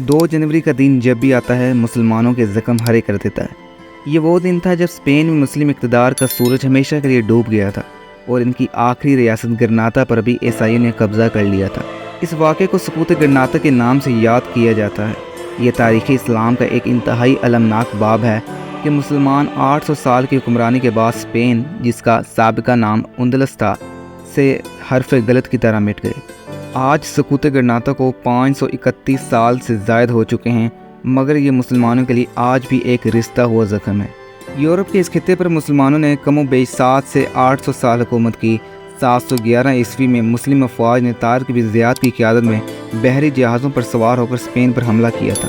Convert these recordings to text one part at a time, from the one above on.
2 जनवरी का दिन जब भी आता है मुसलमानों के ज़ख्म हरे कर देता है। ये वो दिन था जब स्पेन में मुस्लिम इक़्तिदार का सूरज हमेशा के लिए डूब गया था और इनकी आखिरी रियासत ग्रनाता पर भी ईसाइयों ने कब्ज़ा कर लिया था। इस वाक़े को सकूत ग्रनाता के नाम से याद किया जाता है। ये तारीख़ इस्लाम का एक इंतहाई अलमनाक बाब है कि मुसलमान 800 साल की हुक्मरानी के बाद स्पेन, जिसका साबिका नाम उंदलस था, से हरफ गलत की तरह मिट गए। आज सकूत ग्रनाता को 531 साल से ज़ायद हो चुके हैं, मगर ये मुसलमानों के लिए आज भी एक रिश्ता हुआ ज़ख्म है। यूरोप के इस खित्ते पर मुसलमानों ने कमो बेश 7 से 800 साल हुकूमत की। 711 ईस्वी में मुस्लिम अफवाज ने तारिक बिन ज़ियाद की क़ियादत में बहरी जहाज़ों पर सवार होकर स्पेन पर हमला किया था।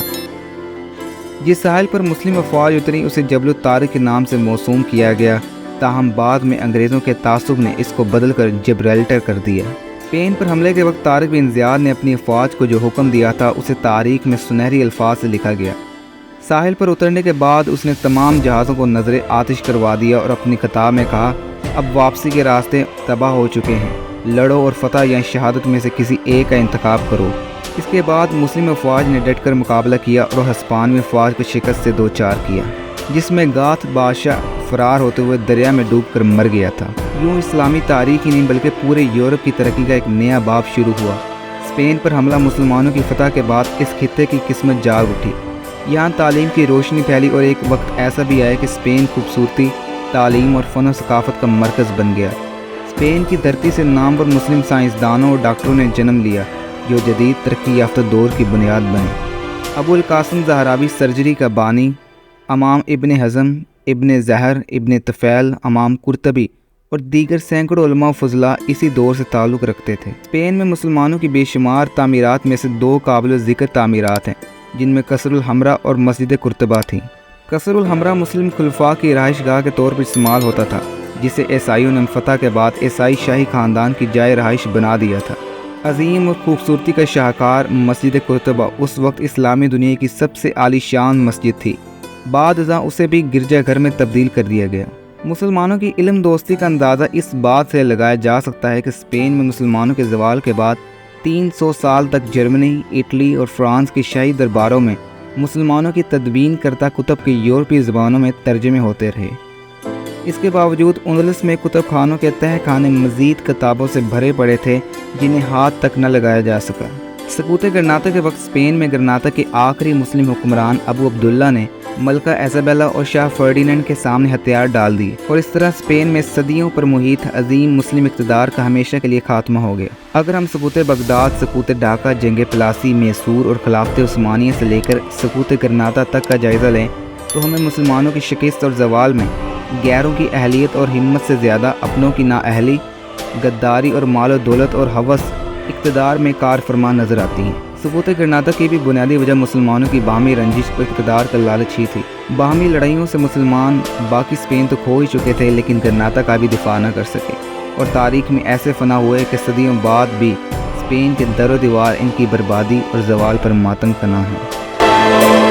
जिस साहिल पर मुस्लिम अफवाज उतरी उसे जबल तारिक के नाम से मौसूम किया गया, ताहम बाद में अंग्रेज़ों के तासुब ने इसको बदल कर जिब्राल्टर कर दिया। स्पेन पर हमले के वक्त तारिक बिन ज़ियाद ने अपनी अफवाज को जो हुक्म दिया था उसे तारीख में सुनहरी अल्फाज से लिखा गया। साहिल पर उतरने के बाद उसने तमाम जहाज़ों को नजर आतिश करवा दिया और अपनी खिताब में कहा, अब वापसी के रास्ते तबाह हो चुके हैं, लड़ो और फतह या शहादत में से किसी एक का इंतखाब करो। इसके बाद मुस्लिम अफवाज ने डट कर मुकाबला किया और हिस्पानवी अफवाज को शिकस्त से 2-4 किया, जिसमें गाथ बादशाह फरार होते हुए दरिया में डूब कर मर गया था। यूँ इस्लामी तारीख ही नहीं बल्कि पूरे यूरोप की तरक्की का एक नया बाब शुरू हुआ। स्पेन पर हमला मुसलमानों की फतह के बाद इस खित्ते की किस्मत जाग उठी। यहाँ तालीम की रोशनी फैली और एक वक्त ऐसा भी आया कि स्पेन खूबसूरती, तालीम और फ़न और सकाफ़त का मरकज़ बन गया। स्पेन की धरती से नामवर मुस्लिम साइंसदानों और डॉक्टरों ने जन्म लिया जो जदीद तरक्की याफ्ता दौर की बुनियाद बने। अबुल कासिम ज़हरावी सर्जरी का बानी, इमाम इब्न हज़म, इब्न ज़हर, इब्न तफ़ैल, इमाम कुर्तबी और दीगर सैकड़ों उलमा फजला इसी दौर से ताल्लुक़ रखते थे। स्पेन में मुसलमानों की बेशुमार तामीरात में से 2 काबिल ज़िक्र तामीरात हैं, जिनमें कसरुल हमरा और मस्जिद कुर्तबा थी। कसरुल हमरा मुस्लिम खुलफा की रहाइशगाह के तौर पर इस्तेमाल होता था, जिसे ईसाइयों ने फतह के बाद ईसाई शाही ख़ानदान की जाय रहाइश बना दिया था। अजीम और खूबसूरती का शाहकार मस्जिद कुर्तबा उस वक्त इस्लामी दुनिया की सबसे आलीशान मस्जिद थी। बाद उसे भी गिरजाघर में तब्दील कर दिया गया। मुसलमानों की इल्म दोस्ती का अंदाज़ा इस बात से लगाया जा सकता है कि स्पेन में मुसलमानों के ज़वाल के बाद 300 साल तक जर्मनी, इटली और फ्रांस के शाही दरबारों में मुसलमानों की तदवीन करता कुतुब के यूरोपीय ज़बानों में तर्जमे होते रहे। इसके बावजूद उंदलस में कुतुब खानों के तह खाने मज़ीद किताबों से भरे पड़े थे जिन्हें हाथ तक न लगाया जा सका। सकूत ग्रनाता के वक्त स्पेन में ग्रनाता के आखिरी मुस्लिम हुक्मरान अबू अब्दुल्ला ने मलका इज़ाबेला और शाह फर्डिनेंड के सामने हथियार डाल दिए और इस तरह स्पेन में सदियों पर मुहित अजीम मुस्लिम इक़्तिदार का हमेशा के लिए खात्मा हो गया। अगर हम सकूत बगदाद, सकूत ढाका, जंग प्लासी, मैसूर और खिलाफत उस्मानिया से लेकर सकूत ग्रनाता तक का जायज़ा लें तो हमें मुसलमानों की शिकस्त और ज़वाल में गैरों की अहलियत और हिम्मत से ज़्यादा अपनों की नाअहली, गद्दारी और माल दौलत और हवस इक़्तिदार में कार फरमा नज़र आती हैं। सकूत ग्रनाता की भी बुनियादी वजह मुसलमानों की बाहमी रंजिश और इक़्तिदार का लालच ही थी। बाहमी लड़ाइयों से मुसलमान बाकी स्पेन तो खो ही चुके थे, लेकिन ग्रनाता का भी दिफा न कर सके और तारीख में ऐसे फना हुए कि सदियों बाद भी स्पेन के दरो दीवार इनकी बर्बादी और ज़वाल पर मातम फना है।